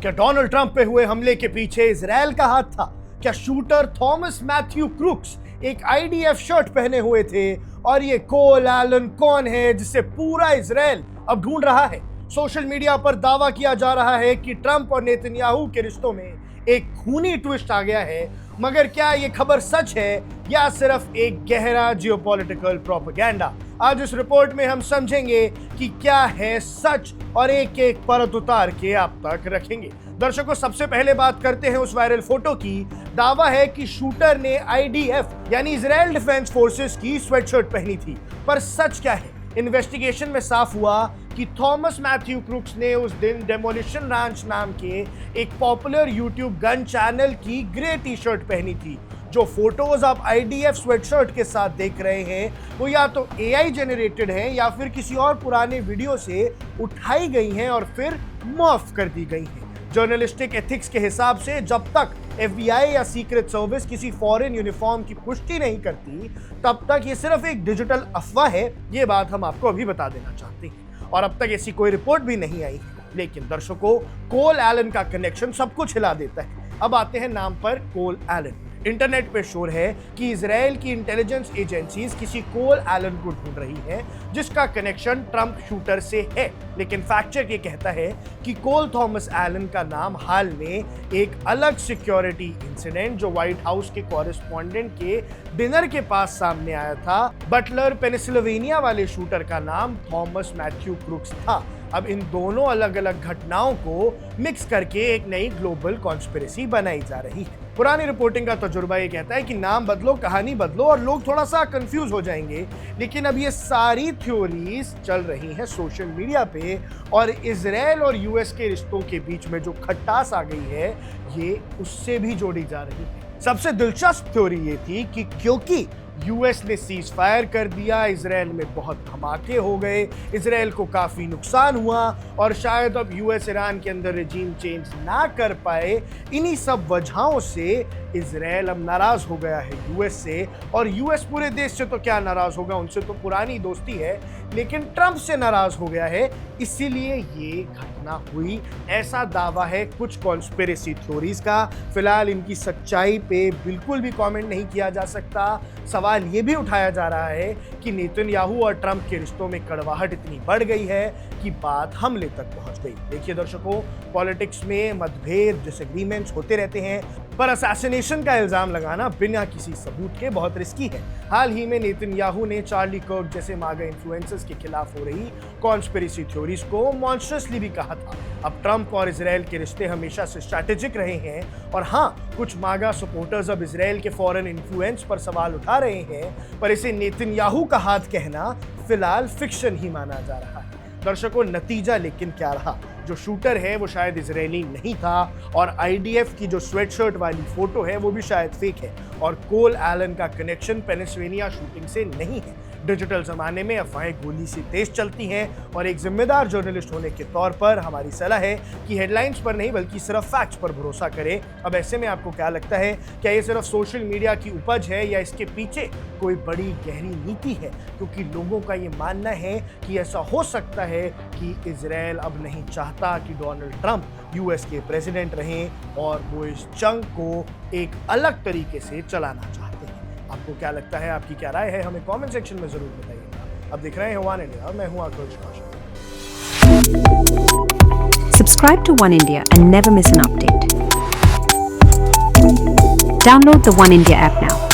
क्या Donald Trump पे हुए हमले के पीछे इजराइल का हाथ था? क्या शूटर थॉमस मैथ्यू क्रूक्स एक आईडीएफ शर्ट पहने हुए थे? और ये कोल एलन कौन है जिसे पूरा इजराइल अब ढूंढ रहा है? सोशल मीडिया पर दावा किया जा रहा है कि ट्रंप और नेतन्याहू के रिश्तों में एक खूनी ट्विस्ट आ गया है, मगर क्या ये खबर सच है या सिर्फ एक गहरा जियोपॉलिटिकल प्रोपेगेंडा? आज इस रिपोर्ट में हम समझेंगे कि क्या है सच और एक एक परत उतार के आप तक रखेंगे। दर्शकों, सबसे पहले बात करते हैं उस वायरल फोटो की। दावा है कि शूटर ने आईडीएफ यानी इजराइल डिफेंस फोर्सेस की स्वेटशर्ट पहनी थी, पर सच क्या है? इन्वेस्टिगेशन में साफ हुआ कि थॉमस मैथ्यू क्रूक्स ने उस दिन डेमोलिशन रैंच नाम के एक पॉपुलर यूट्यूब गन चैनल की ग्रे टी शर्ट पहनी थी। जो फोटोज आप आईडीएफ स्वेटशर्ट के साथ देख रहे हैं वो या तो एआई जनरेटेड है या फिर किसी और पुराने वीडियो से उठाई गई हैं और फिर मॉर्फ कर दी गई हैं। जर्नलिस्टिक एथिक्स के हिसाब से जब तक एफबीआई या सीक्रेट सर्विस किसी फॉरेन यूनिफॉर्म की पुष्टि नहीं करती तब तक ये सिर्फ एक डिजिटल अफवाह है। ये बात हम आपको अभी बता देना चाहते हैं और अब तक ऐसी कोई रिपोर्ट भी नहीं आई है। लेकिन दर्शकों, कोल एलन का कनेक्शन सब कुछ हिला देता है। अब आते हैं नाम पर, कोल एलन। इंटरनेट पे शोर है कि इजराइल की इंटेलिजेंस एजेंसीज किसी कोल एलन को ढूंढ रही हैं जिसका कनेक्शन ट्रंप शूटर से है। लेकिन फैक्ट चेक ये कहता है कि कोल थॉमस एलन का नाम हाल में एक अलग सिक्योरिटी इंसिडेंट जो व्हाइट हाउस के कॉरेस्पॉन्डेंट के डिनर के पास सामने आया था, बटलर पेनिसिल्वेनिया वाले शूटर का नाम थॉमस मैथ्यू क्रूक्स था। अब इन दोनों अलग अलग घटनाओं को मिक्स करके एक नई ग्लोबल कॉन्स्पिरेसी बनाई जा रही है। पुरानी रिपोर्टिंग का तजुर्बा ये कहता है कि नाम बदलो, कहानी बदलो और लोग थोड़ा सा कंफ्यूज हो जाएंगे। लेकिन अब ये सारी थ्योरीज चल रही हैं सोशल मीडिया पे और इजराइल और यूएस के रिश्तों के बीच में जो खटास आ गई है ये उससे भी जोड़ी जा रही है। सबसे दिलचस्प थ्योरी ये थी कि क्योंकि यूएस ने सीज फायर कर दिया, इजराइल में बहुत धमाके हो गए, इजराइल को काफी नुकसान हुआ और शायद अब यूएस ईरान के अंदर रेजिम चेंज ना कर पाए। इन्हीं सब वजहों से इजराइल अब नाराज हो गया है यूएस से। और यूएस पूरे देश से तो क्या नाराज होगा, उनसे तो पुरानी दोस्ती है, लेकिन ट्रंप से नाराज हो गया है, इसीलिए ये घटना हुई। ऐसा दावा है कुछ कॉन्स्पिरेसी थ्योरीज का। फिलहाल इनकी सच्चाई पे बिल्कुल भी कमेंट नहीं किया जा सकता। सवाल ये भी उठाया जा रहा है कि नेतन्याहू और ट्रंप के रिश्तों में कड़वाहट इतनी बढ़ गई है कि बात हमले तक पहुंच गई। देखिए दर्शकों, पॉलिटिक्स में मतभेद, डिसएग्रीमेंट्स होते रहते हैं, पर असैसिनेशन का इल्जाम लगाना बिना किसी सबूत के बहुत रिस्की है। हाल ही में नेतन्याहू ने चार्ली कर्क जैसे मागा इन्फ्लुएंसर्स के खिलाफ हो रही कॉन्स्पिरेसी थ्योरीज को मॉन्स्ट्रसली भी कहा था। अब ट्रंप और इजराइल के रिश्ते हमेशा से स्ट्रैटेजिक रहे हैं और हाँ, कुछ मागा सपोर्टर्स अब इजराइल के फॉरेन इन्फ्लुएंस पर सवाल उठा रहे हैं, पर इसे नेतन्याहू का हाथ कहना फिलहाल फिक्शन ही माना जा रहा है। दर्शकों, नतीजा लेकिन क्या रहा? जो शूटर है वो शायद इजरायली नहीं था और आईडीएफ की जो स्वेटशर्ट वाली फोटो है वो भी शायद फेक है और कोल एलन का कनेक्शन पेनिसिल्वेनिया शूटिंग से नहीं है। डिजिटल जमाने में अफवाहें गोली से तेज चलती हैं और एक जिम्मेदार जर्नलिस्ट होने के तौर पर हमारी सलाह है कि हेडलाइंस पर नहीं बल्कि सिर्फ फैक्ट्स पर भरोसा करें। अब ऐसे में आपको क्या लगता है, क्या ये सिर्फ सोशल मीडिया की उपज है या इसके पीछे कोई बड़ी गहरी नीति है? क्योंकि लोगों का ये मानना है कि ऐसा हो सकता है कि इजराइल अब नहीं चाहता कि डोनाल्ड ट्रंप यूएस के प्रेसिडेंट रहें और वो इस जंग को एक अलग तरीके से चलाना चाहते हैं। आपको क्या लगता है, आपकी क्या राय है, हमें कमेंट सेक्शन में जरूर बताइएगा। अब दिख रहे हैं वन इंडिया, मैं हूं आकाश Kaushik. Subscribe to One India and never miss an update. Download the One India app now.